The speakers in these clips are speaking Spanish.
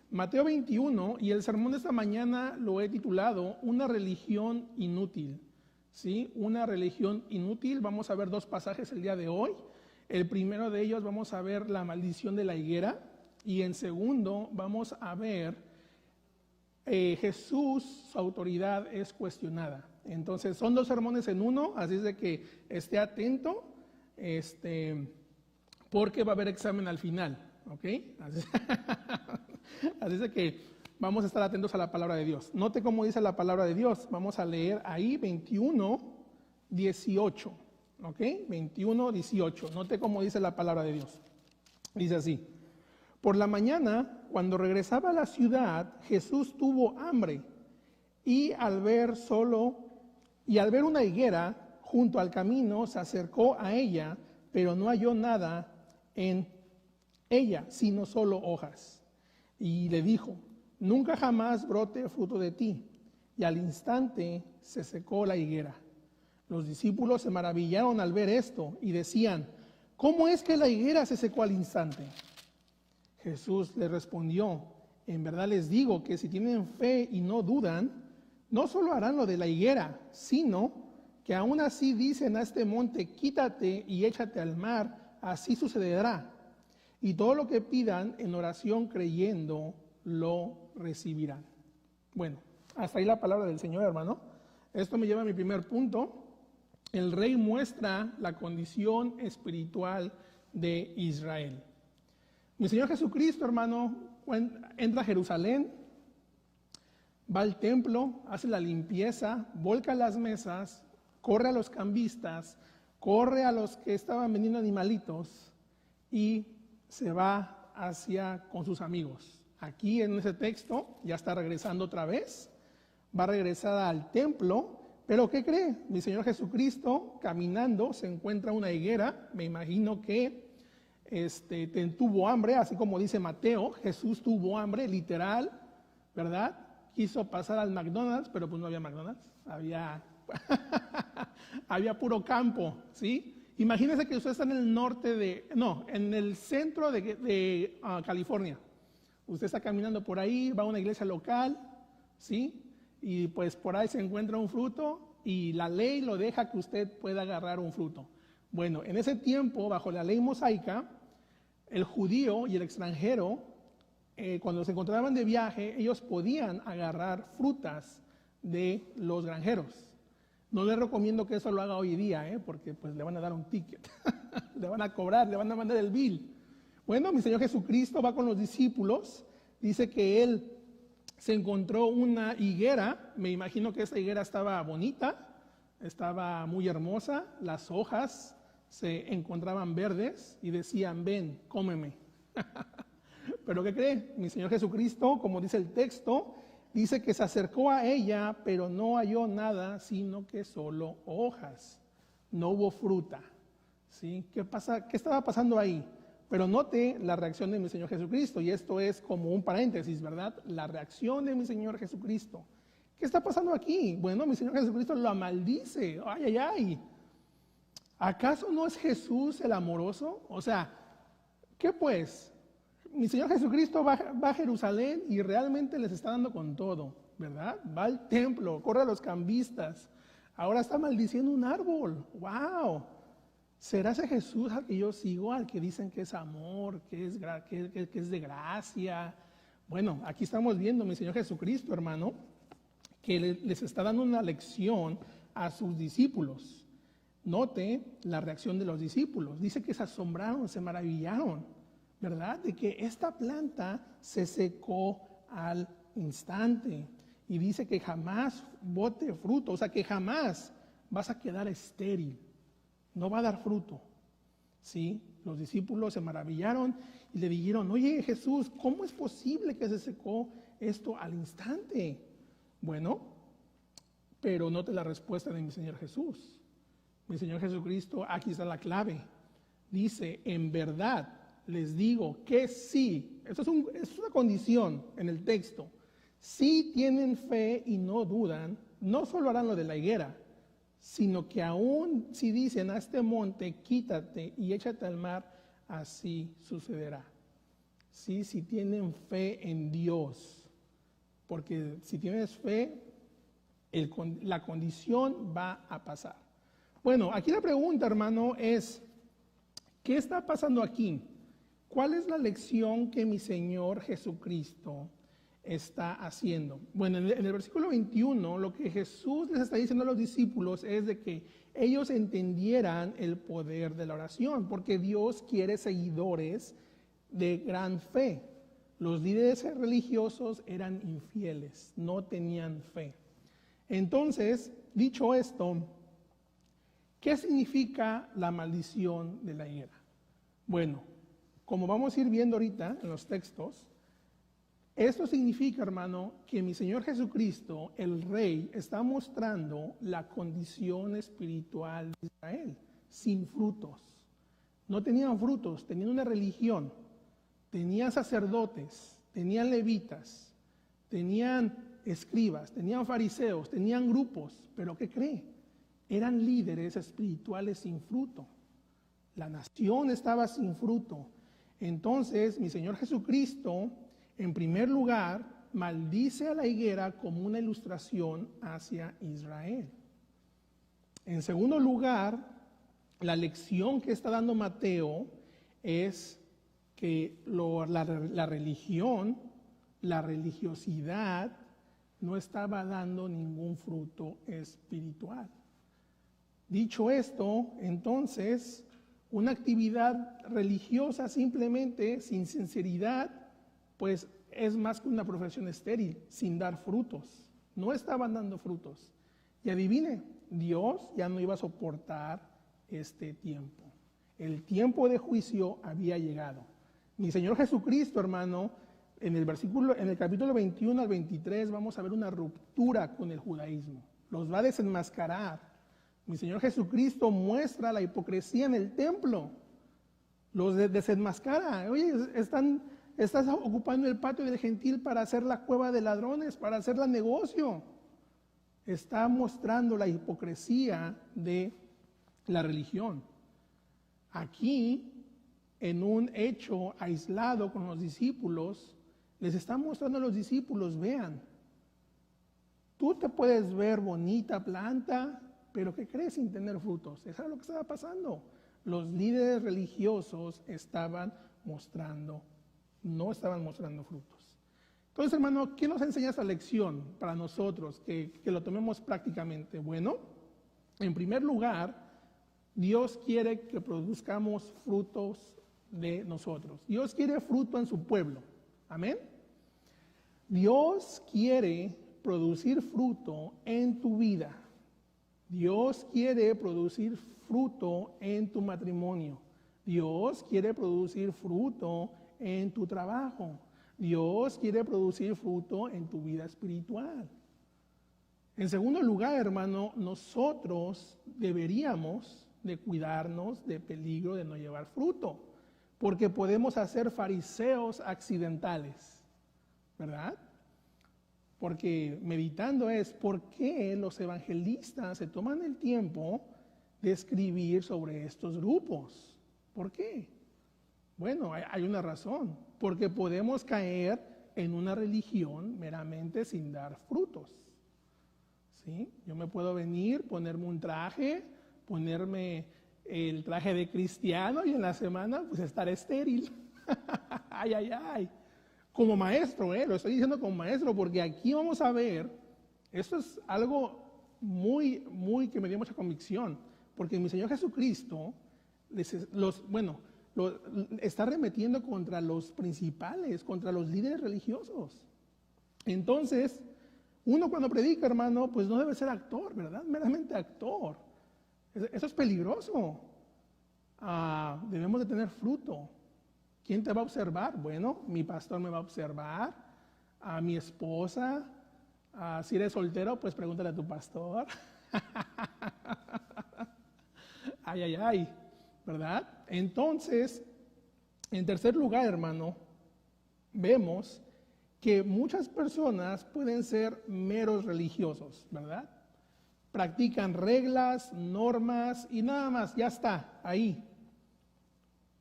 Mateo 21, y el sermón de esta mañana lo he titulado Una religión inútil. ¿Sí? Una religión inútil. Vamos a ver dos pasajes el día de hoy. El primero de ellos vamos a ver la maldición de la higuera, y en segundo vamos a ver Jesús, su autoridad es cuestionada. Entonces son dos sermones en uno, así es de que esté atento, porque va a haber examen al final, ¿ok? Así es de que vamos a estar atentos a la palabra de Dios. Note cómo dice la palabra de Dios. Vamos a leer ahí 21, 18, ¿ok? 21, 18. Note cómo dice la palabra de Dios. Dice así: por la mañana, cuando regresaba a la ciudad, Jesús tuvo hambre, y al ver una higuera junto al camino, se acercó a ella, pero no halló nada en ella, sino solo hojas. Y le dijo: nunca jamás brote fruto de ti. Y al instante se secó la higuera. Los discípulos se maravillaron al ver esto y decían: ¿cómo es que la higuera se secó al instante? Jesús les respondió: en verdad les digo que si tienen fe y no dudan, no solo harán lo de la higuera, sino que aún así dicen a este monte: quítate y échate al mar, así sucederá. Y todo lo que pidan en oración creyendo, lo recibirán. Bueno, hasta ahí la palabra del Señor, hermano. Esto me lleva a mi primer punto. El rey muestra la condición espiritual de Israel. Mi Señor Jesucristo, hermano, entra a Jerusalén, va al templo, hace la limpieza, volca las mesas, corre a los cambistas, corre a los que estaban vendiendo animalitos y se va con sus amigos. Aquí en ese texto ya está regresando otra vez, va a regresar al templo, pero ¿qué cree? Mi Señor Jesucristo caminando se encuentra una higuera. Me imagino que tuvo hambre, así como dice Mateo. Jesús tuvo hambre, literal, ¿verdad? Quiso pasar al McDonald's, pero pues no había McDonald's, había puro campo, ¿sí? Imagínese que usted está en el en el centro de California. Usted está caminando por ahí, va a una iglesia local, ¿sí? Y pues por ahí se encuentra un fruto y la ley lo deja que usted pueda agarrar un fruto. Bueno, en ese tiempo, bajo la ley mosaica, el judío y el extranjero, cuando se encontraban de viaje, ellos podían agarrar frutas de los granjeros. No les recomiendo que eso lo haga hoy día, porque pues le van a dar un ticket, le van a cobrar, le van a mandar el bill. Bueno, mi Señor Jesucristo va con los discípulos, dice que Él se encontró una higuera. Me imagino que esa higuera estaba bonita, estaba muy hermosa, las hojas se encontraban verdes y decían: ven, cómeme. Pero ¿qué cree? Mi Señor Jesucristo, como dice el texto, dice que se acercó a ella, pero no halló nada, sino que solo hojas. No hubo fruta. ¿Sí? ¿Qué estaba pasando ahí? Pero note la reacción de mi Señor Jesucristo, y esto es como un paréntesis, ¿verdad? La reacción de mi Señor Jesucristo. ¿Qué está pasando aquí? Bueno, mi Señor Jesucristo lo maldice. ¡Ay, ay, ay! ¿Acaso no es Jesús el amoroso? O sea, ¿qué pues? Mi Señor Jesucristo va a Jerusalén y realmente les está dando con todo, ¿verdad? Va al templo, corre a los cambistas, ahora está maldiciendo un árbol. ¡Wow! ¿Será ese Jesús al que yo sigo, al que dicen que es amor, que es de gracia? Bueno, aquí estamos viendo, mi Señor Jesucristo, hermano, que les está dando una lección a sus discípulos. Note la reacción de los discípulos. Dice que se asombraron, se maravillaron, ¿verdad? De que esta planta se secó al instante. Y dice que jamás bote fruto, o sea que jamás vas a quedar estéril. No va a dar fruto. ¿Sí? Los discípulos se maravillaron y le dijeron: oye, Jesús, ¿cómo es posible que se secó esto al instante? Bueno, pero note la respuesta de mi Señor Jesús. Mi Señor Jesucristo, aquí está la clave. Dice: en verdad les digo que sí. Esto es una condición en el texto. Si tienen fe y no dudan, no solo harán lo de la higuera, sino que aún si dicen a este monte, quítate y échate al mar, así sucederá. Sí, si tienen fe en Dios, porque si tienes fe, la condición va a pasar. Bueno, aquí la pregunta, hermano, es, ¿qué está pasando aquí? ¿Cuál es la lección que mi Señor Jesucristo está haciendo? Bueno, en el versículo 21, lo que Jesús les está diciendo a los discípulos es de que ellos entendieran el poder de la oración, porque Dios quiere seguidores de gran fe. Los líderes religiosos eran infieles, no tenían fe. Entonces, dicho esto, ¿qué significa la maldición de la higuera? Bueno, como vamos a ir viendo ahorita en los textos, esto significa, hermano, que mi Señor Jesucristo, el Rey, está mostrando la condición espiritual de Israel, sin frutos. No tenían frutos, tenían una religión, tenían sacerdotes, tenían levitas, tenían escribas, tenían fariseos, tenían grupos, pero ¿qué cree? Eran líderes espirituales sin fruto. La nación estaba sin fruto. Entonces, mi Señor Jesucristo, en primer lugar, maldice a la higuera como una ilustración hacia Israel. En segundo lugar, la lección que está dando Mateo es que la religión, la religiosidad, no estaba dando ningún fruto espiritual. Dicho esto, entonces, una actividad religiosa simplemente sin sinceridad, pues es más que una profesión estéril, sin dar frutos. No estaban dando frutos. Y adivine, Dios ya no iba a soportar este tiempo. El tiempo de juicio había llegado. Mi Señor Jesucristo, hermano, en el capítulo 21 al 23 vamos a ver una ruptura con el judaísmo. Los va a desenmascarar. Mi Señor Jesucristo muestra la hipocresía en el templo. Los desenmascara. Oye, estás ocupando el patio del gentil para hacer la cueva de ladrones, para hacer el negocio. Está mostrando la hipocresía de la religión. Aquí, en un hecho aislado con los discípulos, les está mostrando a los discípulos, vean, tú te puedes ver bonita planta, pero ¿qué crees sin tener frutos? Eso era lo que estaba pasando. Los líderes religiosos no estaban mostrando frutos. Entonces, hermano, ¿qué nos enseña esta lección para nosotros? Que lo tomemos prácticamente. Bueno, en primer lugar, Dios quiere que produzcamos frutos de nosotros. Dios quiere fruto en su pueblo. Amén. Dios quiere producir fruto en tu vida. Dios quiere producir fruto en tu matrimonio. Dios quiere producir fruto en tu trabajo. Dios quiere producir fruto en tu vida espiritual. En segundo lugar, hermano, nosotros deberíamos de cuidarnos de peligro de no llevar fruto, porque podemos hacer fariseos accidentales, ¿verdad? Porque meditando es por qué los evangelistas se toman el tiempo de escribir sobre estos grupos. ¿Por qué? Bueno, hay una razón, porque podemos caer en una religión meramente sin dar frutos. ¿Sí? Yo me puedo venir, ponerme un traje, ponerme el traje de cristiano y en la semana pues estar estéril. Ay, ay, ay. Como maestro, lo estoy diciendo como maestro, porque aquí vamos a ver, esto es algo muy, muy que me dio mucha convicción, porque mi Señor Jesucristo está arremetiendo contra los principales, contra los líderes religiosos. Entonces, uno cuando predica, hermano, pues no debe ser actor, ¿verdad? Meramente actor. Eso es peligroso. Debemos de tener fruto. ¿Quién te va a observar? Bueno, mi pastor me va a observar, a mi esposa. Si eres soltero, pues pregúntale a tu pastor. Ay, ay, ay, ¿verdad? Entonces, en tercer lugar, hermano, vemos que muchas personas pueden ser meros religiosos, ¿verdad? practican reglas, normas y nada más, ya está, ahí.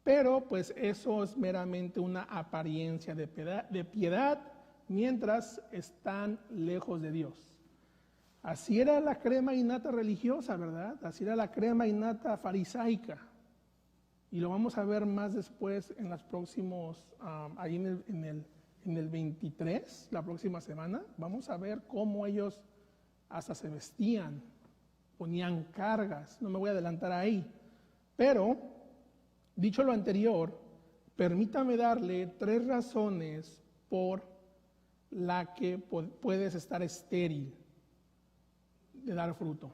Pero pues eso es meramente una apariencia de piedad mientras están lejos de Dios. Así era la crema innata religiosa, ¿verdad? Así era la crema innata farisaica. Y lo vamos a ver más después en los próximos, ahí en el 23, la próxima semana. Vamos a ver cómo ellos hasta se vestían, ponían cargas. No me voy a adelantar ahí. Pero, dicho lo anterior, permítame darle 3 razones por la que puedes estar estéril de dar fruto.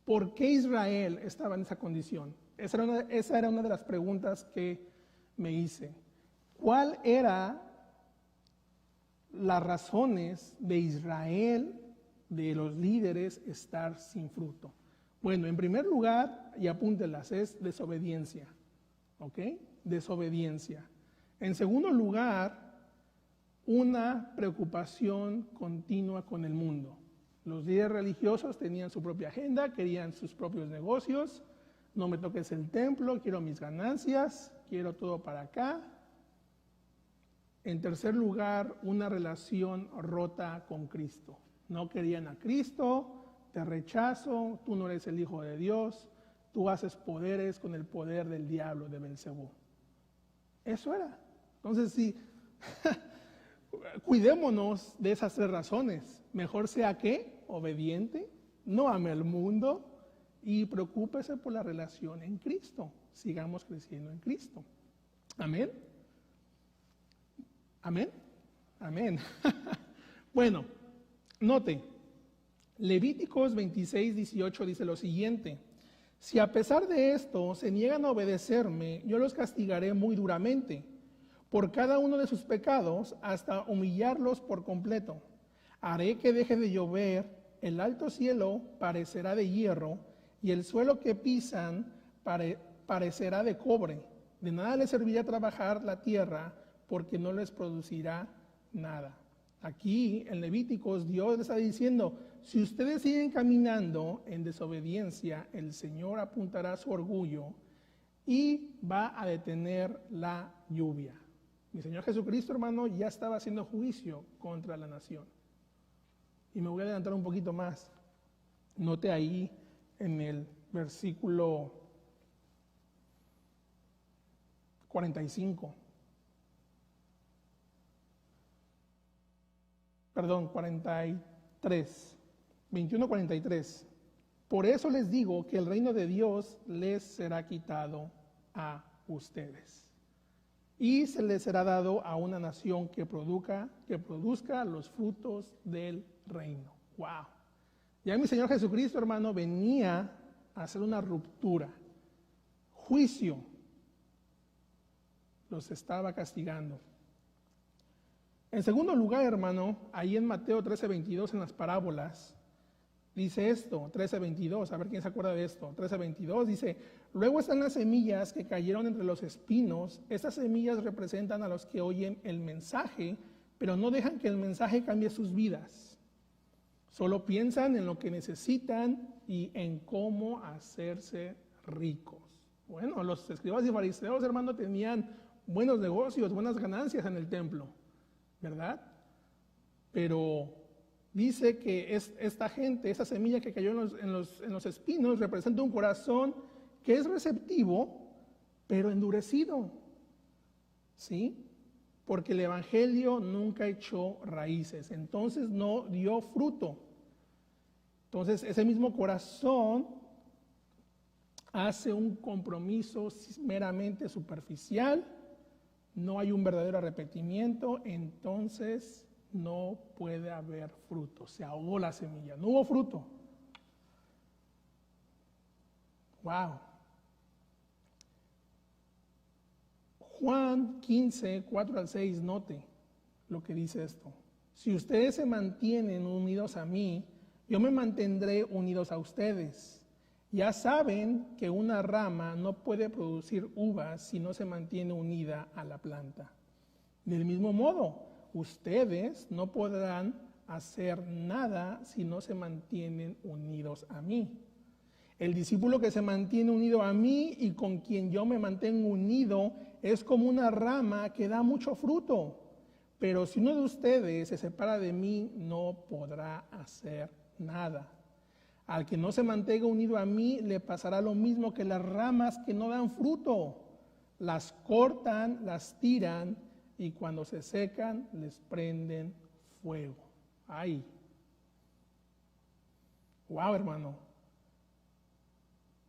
¿Por qué Israel estaba en esa condición? Esa era una de las preguntas que me hice. ¿Cuál era las razones de Israel, de los líderes, estar sin fruto? Bueno, en primer lugar, y apúntelas, es desobediencia. ¿Ok? Desobediencia. En segundo lugar, una preocupación continua con el mundo. Los líderes religiosos tenían su propia agenda, querían sus propios negocios. No me toques el templo, quiero mis ganancias, quiero todo para acá. En tercer lugar, una relación rota con Cristo. No querían a Cristo, te rechazo, tú no eres el Hijo de Dios, tú haces poderes con el poder del diablo, de Belcebú. Eso era. Entonces, sí, cuidémonos de esas 3 razones. Mejor sea que obediente, no ame al mundo y preocúpese por la relación en Cristo. Sigamos creciendo en Cristo. Amén. Amén. Amén. Bueno, note, Levíticos 26:18 dice lo siguiente: si a pesar de esto se niegan a obedecerme, yo los castigaré muy duramente por cada uno de sus pecados hasta humillarlos por completo. Haré que deje de llover, el alto cielo parecerá de hierro y el suelo que pisan parecerá de cobre. De nada les servirá trabajar la tierra porque no les producirá nada. Aquí en Levíticos Dios les está diciendo, si ustedes siguen caminando en desobediencia, el Señor apuntará su orgullo y va a detener la lluvia. Mi Señor Jesucristo, hermano, ya estaba haciendo juicio contra la nación. Y me voy a adelantar un poquito más. Note ahí en el versículo 45. Perdón, 43. 21:43. Por eso les digo que el reino de Dios les será quitado a ustedes. Y se les será dado a una nación que produzca los frutos del reino. ¡Wow! Ya mi Señor Jesucristo, hermano, venía a hacer una ruptura. Juicio. Los estaba castigando. En segundo lugar, hermano, ahí en Mateo 13:22, en las parábolas, dice esto, 13:22, a ver quién se acuerda de esto. 13:22 dice, luego están las semillas que cayeron entre los espinos. Estas semillas representan a los que oyen el mensaje, pero no dejan que el mensaje cambie sus vidas. Solo piensan en lo que necesitan y en cómo hacerse ricos. Bueno, los escribas y fariseos, hermano, tenían buenos negocios, buenas ganancias en el templo, ¿verdad? Pero dice que esta gente, esa semilla que cayó en los espinos, representa un corazón que es receptivo, pero endurecido, ¿sí? Porque el evangelio nunca echó raíces, entonces no dio fruto. Entonces ese mismo corazón hace un compromiso meramente superficial, no hay un verdadero arrepentimiento, entonces no puede haber fruto. Se ahogó la semilla, no hubo fruto. Wow. Juan 15:4-6, note lo que dice esto. Si ustedes se mantienen unidos a mí, yo me mantendré unidos a ustedes. Ya saben que una rama no puede producir uvas si no se mantiene unida a la planta. Del mismo modo, ustedes no podrán hacer nada si no se mantienen unidos a mí. El discípulo que se mantiene unido a mí y con quien yo me mantengo unido es como una rama que da mucho fruto. Pero si uno de ustedes se separa de mí, no podrá hacer nada. Al que no se mantenga unido a mí, le pasará lo mismo que las ramas que no dan fruto. Las cortan, las tiran y cuando se secan, les prenden fuego. ¡Ay! ¡Wow, hermano!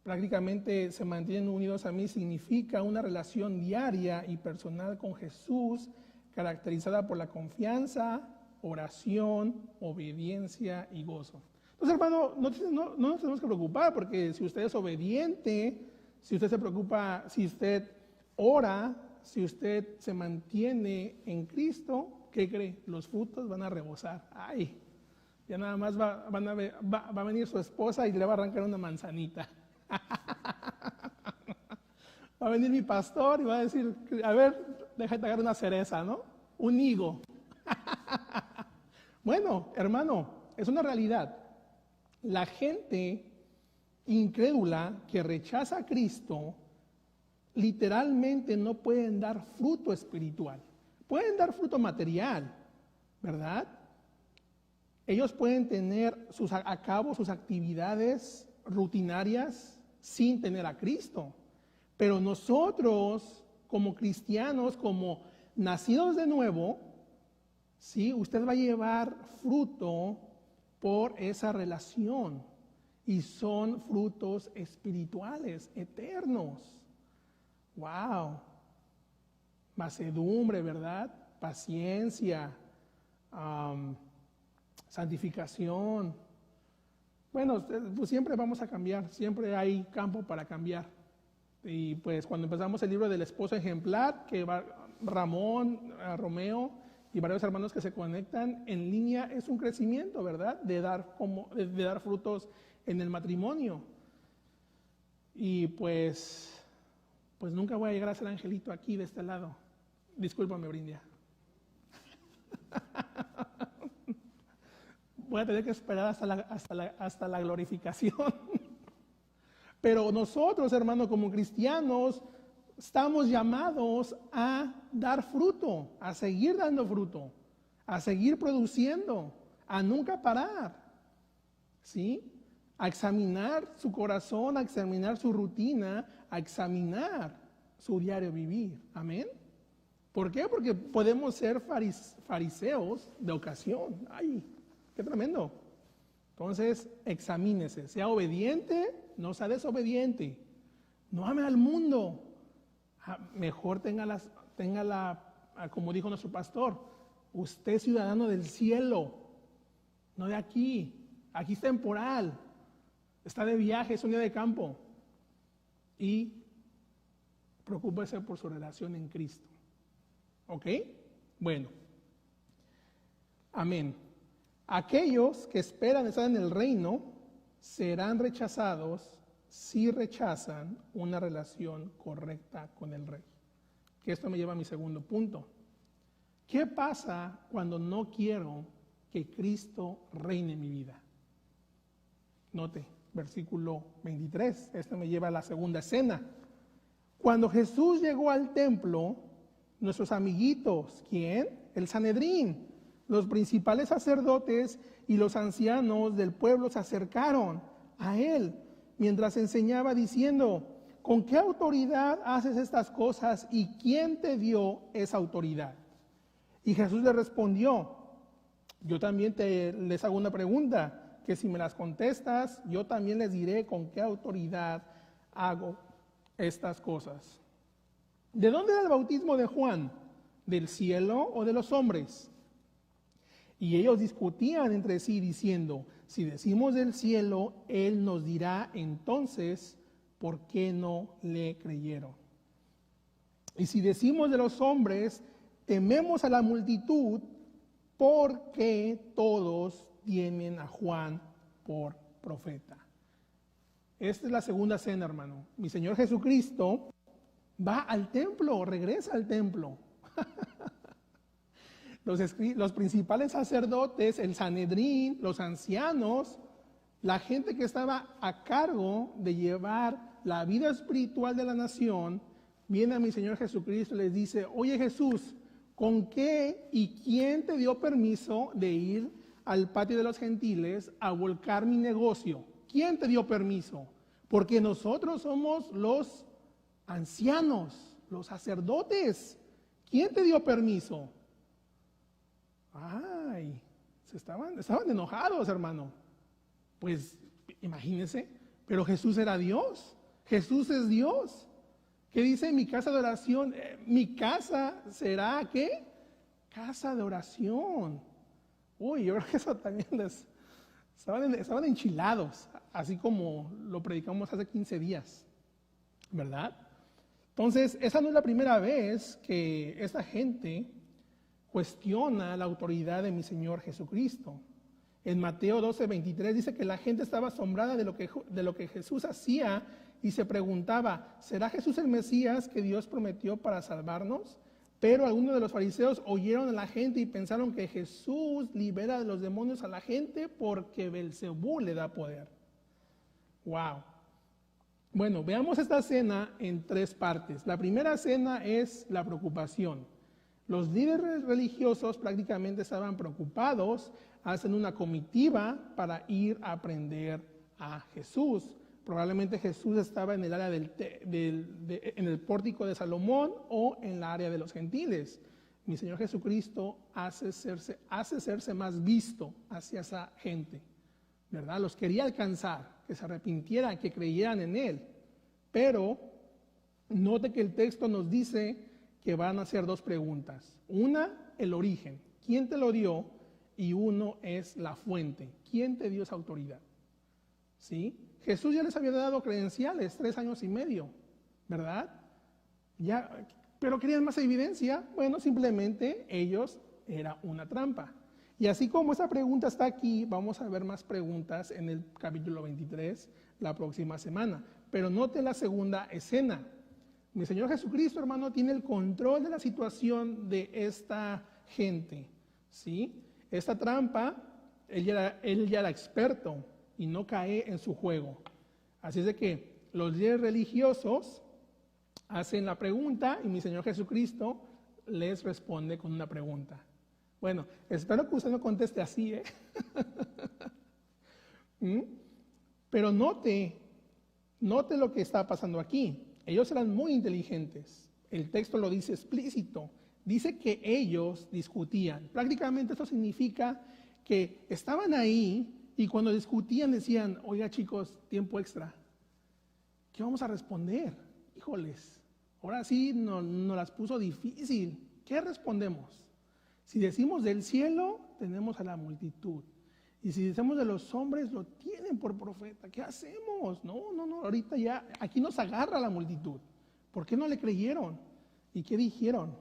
Prácticamente se mantienen unidos a mí significa una relación diaria y personal con Jesús, caracterizada por la confianza, oración, obediencia y gozo. Entonces, hermano, no nos tenemos que preocupar, porque si usted es obediente, si usted se preocupa, si usted ora, si usted se mantiene en Cristo, ¿qué cree? Los frutos van a rebosar. ¡Ay! Ya nada más va a venir su esposa y le va a arrancar una manzanita. Va a venir mi pastor y va a decir, a ver, déjate agarrar una cereza, ¿no? Un higo. Bueno, hermano, es una realidad. La gente incrédula que rechaza a Cristo literalmente no pueden dar fruto espiritual. Pueden dar fruto material, ¿verdad? Ellos pueden tener a cabo sus actividades rutinarias sin tener a Cristo. Pero nosotros, como cristianos, como nacidos de nuevo, ¿sí? Usted va a llevar fruto por esa relación. Y son frutos espirituales, eternos. ¡Wow! Mansedumbre, ¿verdad? Paciencia, santificación. Bueno, pues siempre vamos a cambiar, siempre hay campo para cambiar. Y pues cuando empezamos el libro del esposo ejemplar, que va Ramón, Romeo y varios hermanos que se conectan en línea, es un crecimiento, ¿verdad? De dar frutos en el matrimonio. Y pues nunca voy a llegar a ser angelito aquí de este lado. Discúlpame, Brindia. Voy a tener que esperar hasta la glorificación. Pero nosotros, hermanos, como cristianos, estamos llamados a dar fruto, a seguir dando fruto, a seguir produciendo, a nunca parar, ¿sí? A examinar su corazón, a examinar su rutina, a examinar su diario vivir. Amén. ¿Por qué? Porque podemos ser fariseos de ocasión. ¡Ay, qué tremendo! Entonces, examínese, sea obediente, no sea desobediente, no ame al mundo, mejor tenga como dijo nuestro pastor, usted es ciudadano del cielo, no de aquí es temporal, está de viaje, es un día de campo, y preocúpese por su relación en Cristo, ¿ok? Bueno, amén. Aquellos que esperan estar en el reino serán rechazados si rechazan una relación correcta con el rey. Que esto me lleva a mi segundo punto. ¿Qué pasa cuando no quiero que Cristo reine en mi vida? Note, versículo 23. Esto me lleva a la segunda escena. Cuando Jesús llegó al templo, nuestros amiguitos, ¿quién? El Sanedrín, los principales sacerdotes y los ancianos del pueblo se acercaron a él mientras enseñaba diciendo, ¿con qué autoridad haces estas cosas y quién te dio esa autoridad? Y Jesús le respondió, yo también les hago una pregunta, que si me las contestas, yo también les diré con qué autoridad hago estas cosas. ¿De dónde era el bautismo de Juan? ¿Del cielo o de los hombres? Y ellos discutían entre sí diciendo, si decimos del cielo, él nos dirá entonces, ¿por qué no le creyeron? Y si decimos de los hombres, tememos a la multitud porque todos tienen a Juan por profeta. Esta es la segunda cena, hermano. Mi Señor Jesucristo va al templo, regresa al templo. los principales sacerdotes, el Sanedrín, los ancianos, la gente que estaba a cargo de llevar la vida espiritual de la nación, viene a mi Señor Jesucristo y les dice: oye Jesús, ¿con qué y quién te dio permiso de ir al patio de los gentiles a volcar mi negocio? ¿Quién te dio permiso? Porque nosotros somos los ancianos, los sacerdotes. ¿Quién te dio permiso? Ay, estaban enojados, hermano. Pues imagínense, pero Jesús era Dios. Jesús es Dios. ¿Qué dice mi casa de oración? Mi casa será, ¿qué? Casa de oración. Uy, yo creo que eso también estaban enchilados, así como lo predicamos hace 15 días, ¿verdad? Entonces, esa no es la primera vez que esta gente cuestiona la autoridad de mi Señor Jesucristo. En Mateo 12:23 dice que la gente estaba asombrada de lo que Jesús hacía y se preguntaba: ¿será Jesús el Mesías que Dios prometió para salvarnos? Pero algunos de los fariseos oyeron a la gente y pensaron que Jesús libera de los demonios a la gente porque Belcebú le da poder. Wow. Bueno, veamos esta escena en 3 partes. La primera escena es la preocupación. Los líderes religiosos prácticamente estaban preocupados, hacen una comitiva para ir a aprender a Jesús. Probablemente Jesús estaba en el área en el pórtico de Salomón o en el área de los gentiles. Mi Señor Jesucristo hace hacerse más visto hacia esa gente, ¿verdad? Los quería alcanzar, que se arrepintieran, que creyeran en Él. Pero note que el texto nos dice que van a hacer 2 preguntas. Una, el origen. ¿Quién te lo dio? Y uno es la fuente. ¿Quién te dio esa autoridad? ¿Sí? Jesús ya les había dado credenciales 3 años y medio, ¿verdad? Ya, pero querían más evidencia. Bueno, simplemente era una trampa. Y así como esa pregunta está aquí, vamos a ver más preguntas en el capítulo 23 la próxima semana. Pero note la segunda escena. Mi Señor Jesucristo, hermano, tiene el control de la situación de esta gente, ¿sí? Esta trampa, él ya era experto y no cae en su juego. Así es de que los líderes religiosos hacen la pregunta y mi Señor Jesucristo les responde con una pregunta. Bueno, espero que usted no conteste así, ¿eh? Pero note lo que está pasando aquí. Ellos eran muy inteligentes. El texto lo dice explícito. Dice que ellos discutían. Prácticamente esto significa que estaban ahí y cuando discutían decían: oiga chicos, tiempo extra. ¿Qué vamos a responder? Híjoles, ahora sí nos las puso difícil. ¿Qué respondemos? Si decimos del cielo, tenemos a la multitud. Y si decimos de los hombres, lo tienen por profeta. ¿Qué hacemos? No, ahorita ya, aquí nos agarra la multitud. ¿Por qué no le creyeron? ¿Y qué dijeron?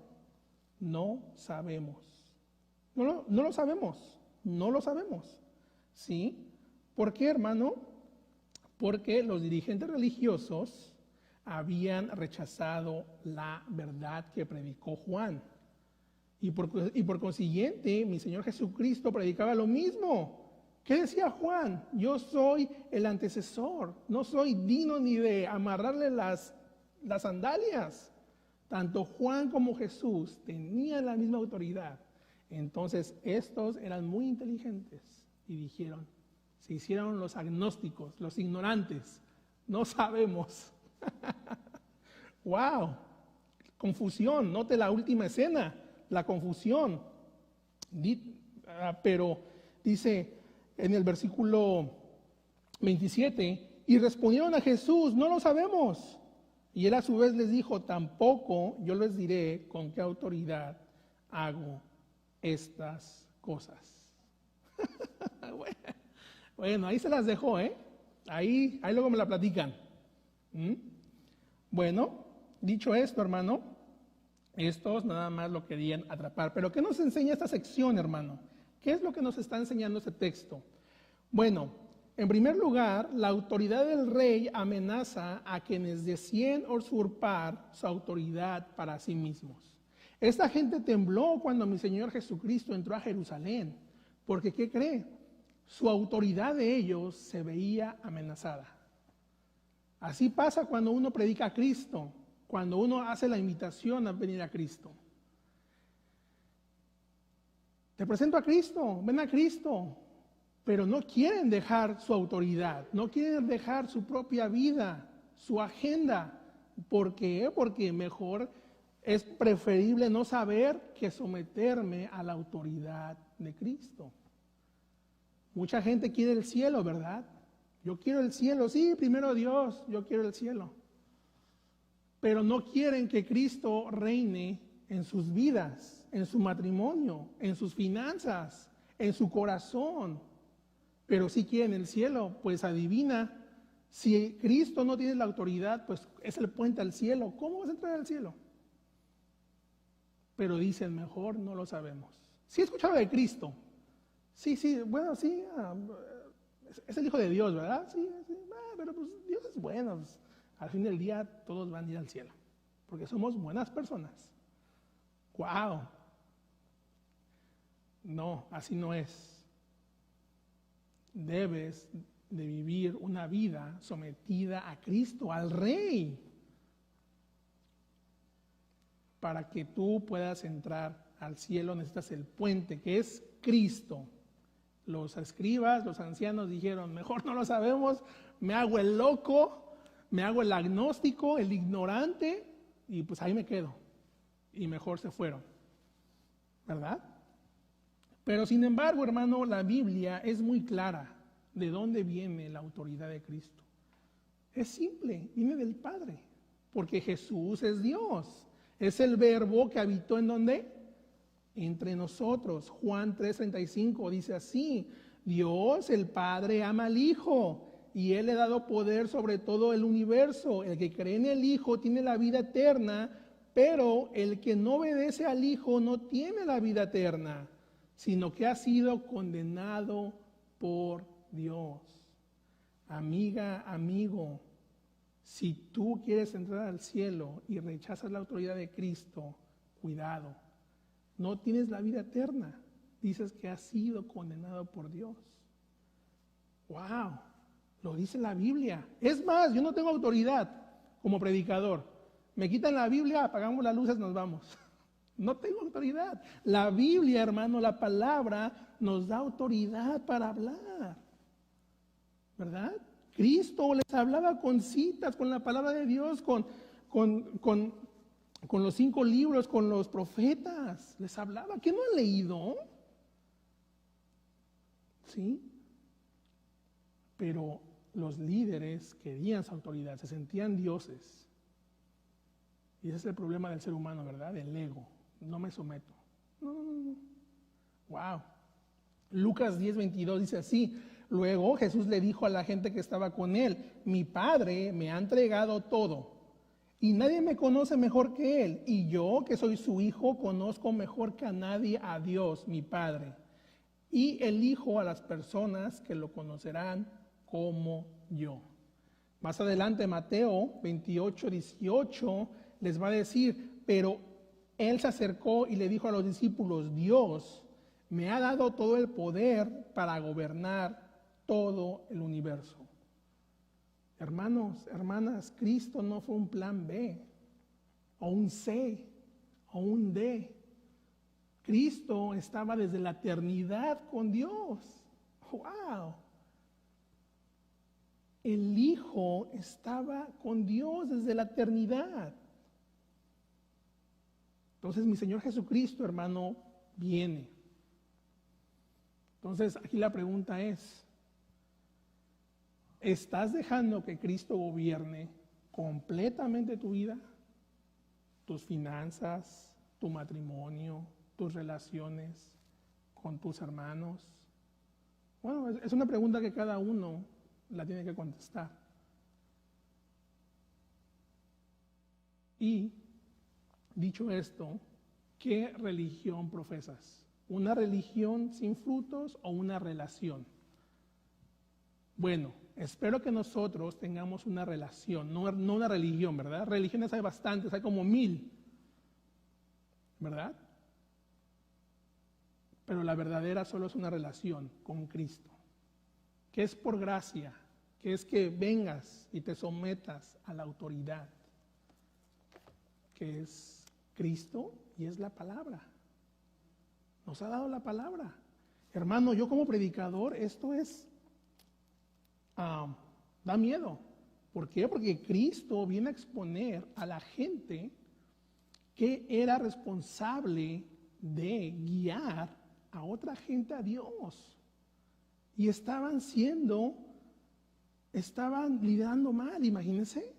No sabemos. No lo sabemos. ¿Sí? ¿Por qué, hermano? Porque los dirigentes religiosos habían rechazado la verdad que predicó Juan. Y por consiguiente, mi Señor Jesucristo predicaba lo mismo. ¿Qué decía Juan? Yo soy el antecesor, no soy digno ni de amarrarle las sandalias. Tanto Juan como Jesús tenían la misma autoridad. Entonces, estos eran muy inteligentes y dijeron, se hicieron los agnósticos, los ignorantes, no sabemos. ¡Wow! Confusión, note la última escena, la confusión. Pero dice en el versículo 27, y respondieron a Jesús, no lo sabemos. Y él a su vez les dijo, tampoco yo les diré con qué autoridad hago estas cosas. Bueno, ahí se las dejó, ¿eh? Ahí luego me la platican. Bueno, dicho esto, hermano, estos nada más lo querían atrapar. Pero ¿qué nos enseña esta sección, hermano? ¿Qué es lo que nos está enseñando este texto? Bueno, en primer lugar, la autoridad del rey amenaza a quienes deciden usurpar su autoridad para sí mismos. Esta gente tembló cuando mi Señor Jesucristo entró a Jerusalén, porque ¿qué cree? Su autoridad de ellos se veía amenazada. Así pasa cuando uno predica a Cristo, cuando uno hace la invitación a venir a Cristo. Te presento a Cristo, ven a Cristo, pero no quieren dejar su autoridad, no quieren dejar su propia vida, su agenda. ¿Por qué? Porque mejor es preferible no saber que someterme a la autoridad de Cristo. Mucha gente quiere el cielo, ¿verdad? Yo quiero el cielo, sí, primero Dios, yo quiero el cielo. Pero no quieren que Cristo reine en sus vidas, en su matrimonio, en sus finanzas, en su corazón. Pero si quieren el cielo, pues adivina, si Cristo no tiene la autoridad, pues es el puente al cielo. ¿Cómo vas a entrar al cielo? Pero dicen, mejor no lo sabemos. Sí he escuchado de Cristo. Sí, bueno, sí, es el Hijo de Dios, ¿verdad? Sí, pero pues Dios es bueno. Pues, al fin del día todos van a ir al cielo, porque somos buenas personas. ¡Wow! No, así no es. Debes de vivir una vida sometida a Cristo, al Rey, para que tú puedas entrar al cielo. Necesitas el puente, que es Cristo. Los escribas, los ancianos dijeron, mejor no lo sabemos, me hago el loco, me hago el agnóstico, el ignorante, y pues ahí me quedo. Y mejor se fueron, ¿verdad? Pero sin embargo, hermano, la Biblia es muy clara de dónde viene la autoridad de Cristo. Es simple, viene del Padre, porque Jesús es Dios. Es el verbo que habitó en ¿dónde? Entre nosotros. Juan 3:35 dice así: Dios, el Padre, ama al Hijo y Él le ha dado poder sobre todo el universo. El que cree en el Hijo tiene la vida eterna, pero el que no obedece al Hijo no tiene la vida eterna, sino que ha sido condenado por Dios. Amiga, amigo, si tú quieres entrar al cielo y rechazas la autoridad de Cristo, cuidado, no tienes la vida eterna. Dices que has sido condenado por Dios. ¡Wow! Lo dice la Biblia. Es más, yo no tengo autoridad como predicador. Me quitan la Biblia, apagamos las luces, nos vamos. No tengo autoridad. La Biblia, hermano, la palabra nos da autoridad para hablar, ¿verdad? Cristo les hablaba con citas, con la palabra de Dios, con los 5 libros, con los profetas. Les hablaba. ¿Qué no han leído? ¿Sí? Pero los líderes querían su autoridad, se sentían dioses. Y ese es el problema del ser humano, ¿verdad? El ego. No me someto. No. Wow. Lucas 10:22 dice así: luego Jesús le dijo a la gente que estaba con él, mi Padre me ha entregado todo, y nadie me conoce mejor que él, y yo, que soy su hijo, conozco mejor que a nadie a Dios, mi Padre, y elijo a las personas que lo conocerán como yo. Más adelante, Mateo 28:18 les va a decir, pero él se acercó y le dijo a los discípulos, Dios me ha dado todo el poder para gobernar todo el universo. Hermanos, hermanas, Cristo no fue un plan B, o un C, o un D. Cristo estaba desde la eternidad con Dios. ¡Wow! El Hijo estaba con Dios desde la eternidad. Entonces mi Señor Jesucristo, hermano, viene. Entonces aquí la pregunta es, ¿estás dejando que Cristo gobierne completamente tu vida? Tus finanzas, tu matrimonio, tus relaciones con tus hermanos. Bueno, es una pregunta que cada uno la tiene que contestar. Y dicho esto, ¿qué religión profesas? ¿Una religión sin frutos o una relación? Bueno, espero que nosotros tengamos una relación, no una religión, ¿verdad? Religiones hay bastantes, hay como 1000. ¿verdad? Pero la verdadera solo es una relación con Cristo, que es por gracia, que es que vengas y te sometas a la autoridad, que es Cristo y es la palabra. Nos ha dado la palabra. Hermano, yo como predicador, esto da miedo. ¿Por qué? Porque Cristo viene a exponer a la gente que era responsable de guiar a otra gente a Dios. Y estaban liderando mal, imagínense.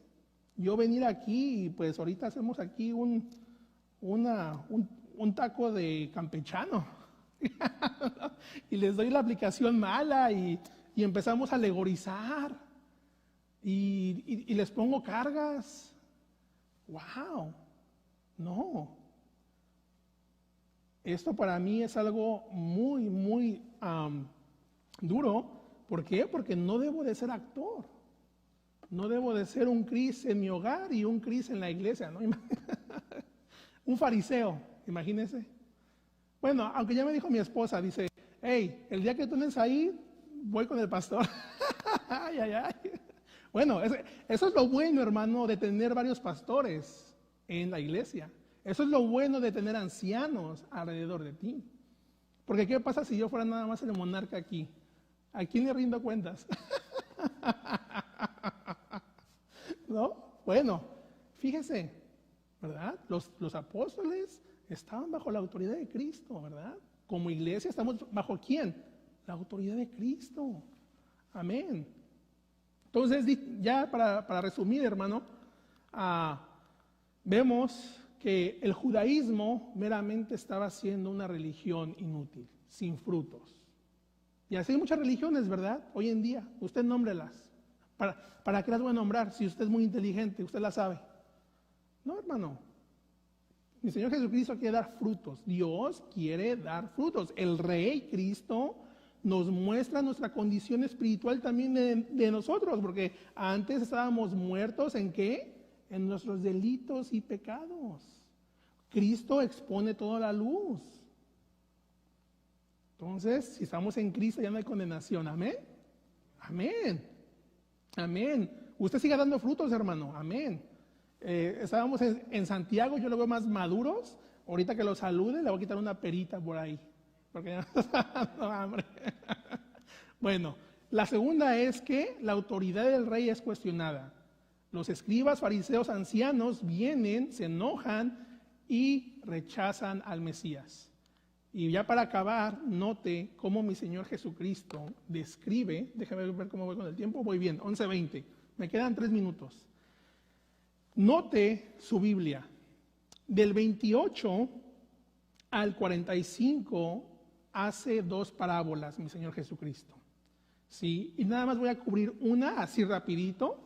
Yo venir aquí y pues ahorita hacemos aquí un taco de campechano y les doy la aplicación mala y empezamos a alegorizar y les pongo cargas. ¡Wow! No. Esto para mí es algo muy, muy duro. ¿Por qué? Porque no debo de ser actor. No debo de ser un Cris en mi hogar y un Cris en la iglesia, ¿no? Un fariseo, imagínense. Bueno, aunque ya me dijo mi esposa, dice, hey, el día que tú estés ahí, voy con el pastor. Ay, ay, ay. Bueno, eso es lo bueno, hermano, de tener varios pastores en la iglesia. Eso es lo bueno de tener ancianos alrededor de ti. Porque ¿qué pasa si yo fuera nada más el monarca aquí? ¿A quién le rindo cuentas? ¿No? Bueno, fíjese, ¿verdad? Los apóstoles estaban bajo la autoridad de Cristo, ¿verdad? Como iglesia estamos bajo ¿quién? La autoridad de Cristo. Amén. Entonces, ya para resumir, hermano, vemos que el judaísmo meramente estaba siendo una religión inútil, sin frutos. Y así hay muchas religiones, ¿verdad? Hoy en día, usted nómbrelas. ¿Para qué las voy a nombrar? Si usted es muy inteligente, usted las sabe. No, hermano. Mi Señor Jesucristo quiere dar frutos. Dios quiere dar frutos. El Rey Cristo nos muestra nuestra condición espiritual también de nosotros, porque antes estábamos muertos ¿en qué? En nuestros delitos y pecados. Cristo expone toda la luz. Entonces, si estamos en Cristo ya no hay condenación. Amén. Amén. Amén. Usted siga dando frutos, hermano. Amén. Estábamos en Santiago, yo lo veo más maduros. Ahorita que lo salude, le voy a quitar una perita por ahí. Porque ya no está dando hambre. Bueno, la segunda es que la autoridad del rey es cuestionada. Los escribas, fariseos, ancianos vienen, se enojan y rechazan al Mesías. Y ya para acabar, note cómo mi Señor Jesucristo describe, déjame ver cómo voy con el tiempo, voy bien, 11:20, me quedan 3 minutos. Note su Biblia, del 28 al 45 hace 2 parábolas mi Señor Jesucristo. ¿Sí? Y nada más voy a cubrir una así rapidito.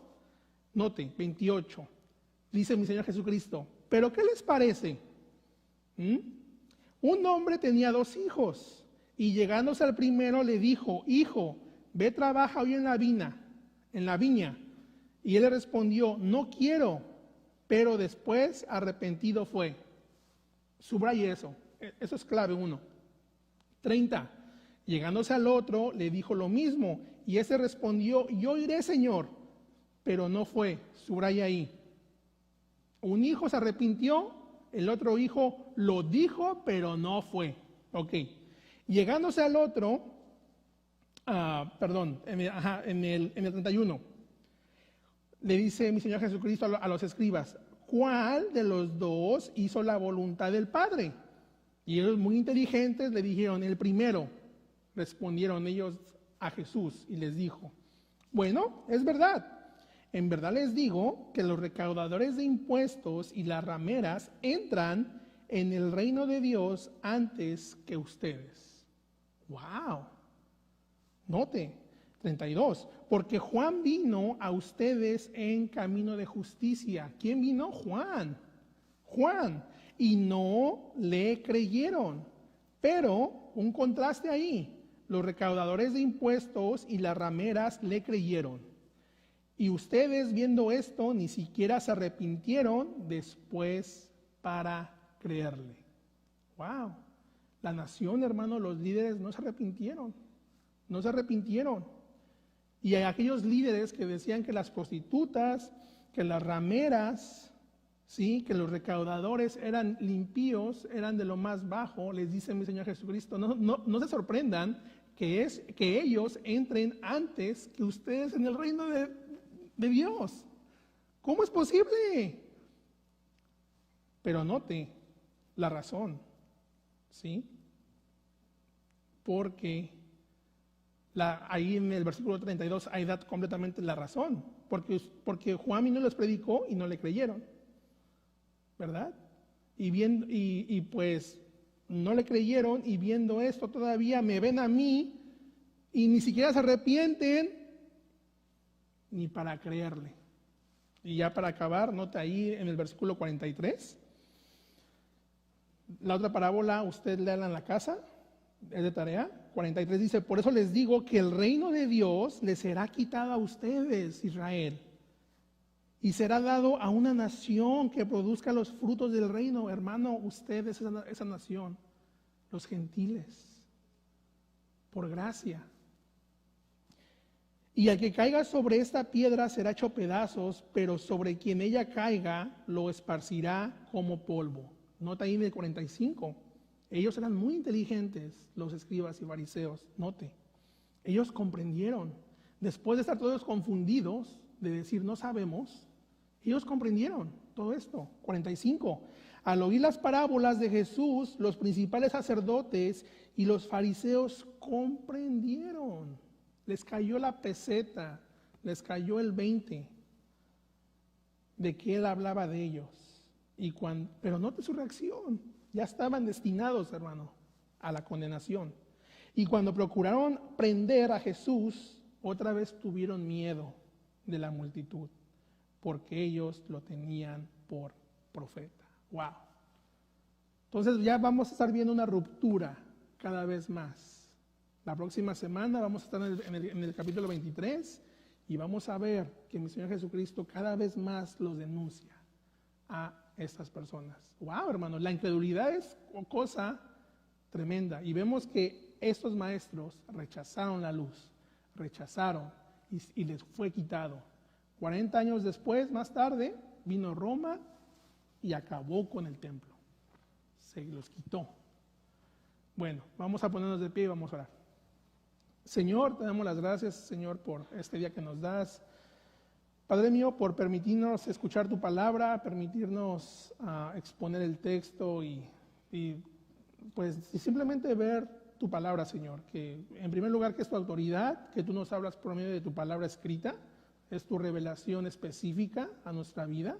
Note, 28, dice mi Señor Jesucristo, ¿pero qué les parece? Un hombre tenía 2 hijos, y llegándose al primero le dijo, hijo, ve trabaja hoy en la viña. Y él le respondió, no quiero, pero después arrepentido fue. Subraye eso es clave 1. 30, llegándose al otro le dijo lo mismo, y ese respondió, yo iré, Señor, pero no fue. Subraya ahí. Un hijo se arrepintió, el otro hijo lo dijo, pero no fue. Ok. Llegándose al otro, en el 31, le dice mi Señor Jesucristo a los escribas, ¿cuál de los 2 hizo la voluntad del Padre? Y ellos muy inteligentes le dijeron, el primero. Respondieron ellos a Jesús y les dijo, bueno, es verdad. En verdad les digo que los recaudadores de impuestos y las rameras entran en el reino de Dios antes que ustedes. ¡Wow! Note, 32. Porque Juan vino a ustedes en camino de justicia. ¿Quién vino? Juan. Y no le creyeron. Pero, un contraste ahí. Los recaudadores de impuestos y las rameras le creyeron. Y ustedes viendo esto ni siquiera se arrepintieron después para creerle. Wow. La nación, hermano, los líderes no se arrepintieron. No se arrepintieron. Y hay aquellos líderes que decían que las prostitutas, que las rameras, ¿sí?, que los recaudadores eran limpios, eran de lo más bajo, les dice mi Señor Jesucristo, no se sorprendan que ellos entren antes que ustedes en el reino de Dios. ¿Cómo es posible? Pero note la razón, ¿sí? Porque ahí en el versículo 32 ahí da completamente la razón, porque Juan vino y les predicó y no le creyeron, ¿verdad? Y pues no le creyeron, y viendo esto todavía me ven a mí y ni siquiera se arrepienten ni para creerle. Y ya para acabar, nota ahí en el versículo 43, la otra parábola, usted léala en la casa, es de tarea. 43 dice: por eso les digo que el reino de Dios les será quitado a ustedes, Israel, y será dado a una nación que produzca los frutos del reino. Hermano, ustedes, esa nación, los gentiles, por gracia. Y al que caiga sobre esta piedra será hecho pedazos, pero sobre quien ella caiga lo esparcirá como polvo. Nota ahí en el 45. Ellos eran muy inteligentes, los escribas y fariseos, note. Ellos comprendieron. Después de estar todos confundidos, de decir no sabemos, ellos comprendieron todo esto. 45. Al oír las parábolas de Jesús, los principales sacerdotes y los fariseos comprendieron. Les cayó la peseta, les cayó el 20 de que él hablaba de ellos. Pero note su reacción. Ya estaban destinados, hermano, a la condenación. Y cuando procuraron prender a Jesús, otra vez tuvieron miedo de la multitud, porque ellos lo tenían por profeta. ¡Wow! Entonces ya vamos a estar viendo una ruptura cada vez más. La próxima semana vamos a estar en el capítulo 23 y vamos a ver que mi Señor Jesucristo cada vez más los denuncia a estas personas. ¡Wow, hermano! La incredulidad es cosa tremenda. Y vemos que estos maestros rechazaron la luz, rechazaron y les fue quitado. 40 años después, más tarde, vino Roma y acabó con el templo. Se los quitó. Bueno, vamos a ponernos de pie y vamos a orar. Señor, te damos las gracias, Señor, por este día que nos das. Padre mío, por permitirnos escuchar tu palabra, permitirnos exponer el texto y pues simplemente ver tu palabra, Señor. Que en primer lugar, que es tu autoridad, que tú nos hablas por medio de tu palabra escrita, es tu revelación específica a nuestra vida,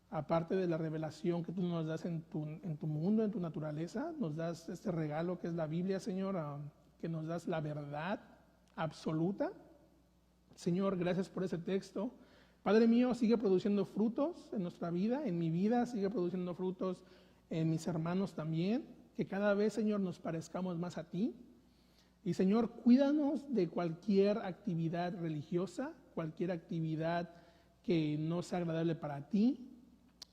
aparte de la revelación que tú nos das en tu mundo, en tu naturaleza. Nos das este regalo que es la Biblia, Señor, que nos das la verdad absoluta. Señor, gracias por ese texto. Padre mío, sigue produciendo frutos en nuestra vida, en mi vida, sigue produciendo frutos en mis hermanos también, que cada vez, Señor, nos parezcamos más a ti. Y Señor, cuídanos de cualquier actividad religiosa, cualquier actividad que no sea agradable para ti.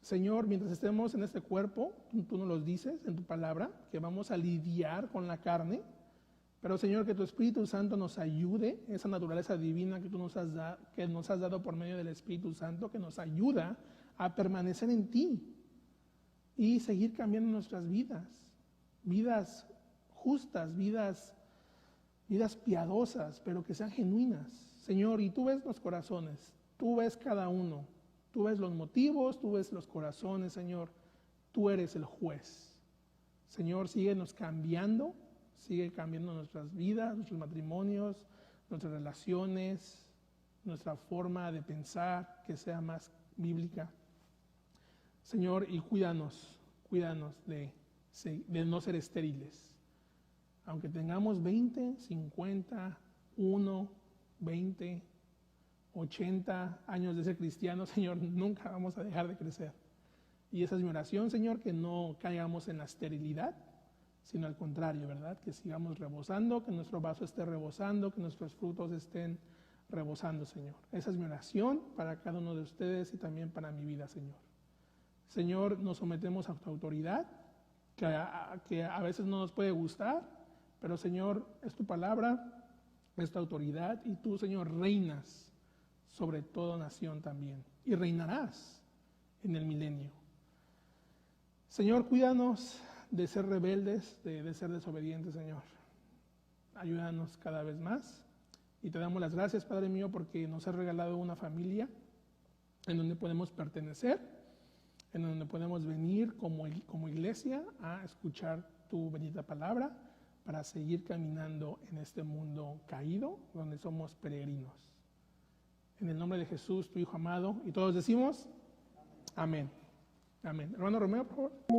Señor, mientras estemos en este cuerpo, tú nos lo dices en tu palabra, que vamos a lidiar con la carne. Pero Señor, que tu Espíritu Santo nos ayude, esa naturaleza divina que tú nos has dado por medio del Espíritu Santo, que nos ayuda a permanecer en ti y seguir cambiando nuestras vidas justas, vidas piadosas, pero que sean genuinas. Señor, y tú ves los corazones, tú ves cada uno, tú ves los motivos, tú ves los corazones, Señor, tú eres el juez. Señor, síguenos cambiando. Sigue cambiando nuestras vidas, nuestros matrimonios, nuestras relaciones, nuestra forma de pensar, que sea más bíblica. Señor, y cuídanos de no ser estériles. Aunque tengamos 20, 50, 1, 20, 80 años de ser cristianos, Señor, nunca vamos a dejar de crecer. Y esa es mi oración, Señor, que no caigamos en la esterilidad, sino al contrario, ¿verdad? Que sigamos rebosando, que nuestro vaso esté rebosando, que nuestros frutos estén rebosando, Señor. Esa es mi oración para cada uno de ustedes y también para mi vida, Señor. Señor, nos sometemos a tu autoridad que a veces no nos puede gustar, pero Señor, es tu palabra, es tu autoridad, y tú, Señor, reinas sobre toda nación también, y reinarás en el milenio. Señor, cuídanos de ser rebeldes, de ser desobedientes, Señor. Ayúdanos cada vez más. Y te damos las gracias, Padre mío, porque nos has regalado una familia en donde podemos pertenecer, en donde podemos venir como iglesia a escuchar tu bendita palabra para seguir caminando en este mundo caído, donde somos peregrinos. En el nombre de Jesús, tu Hijo amado, y todos decimos, amén. Amén. Hermano Romeo, por favor.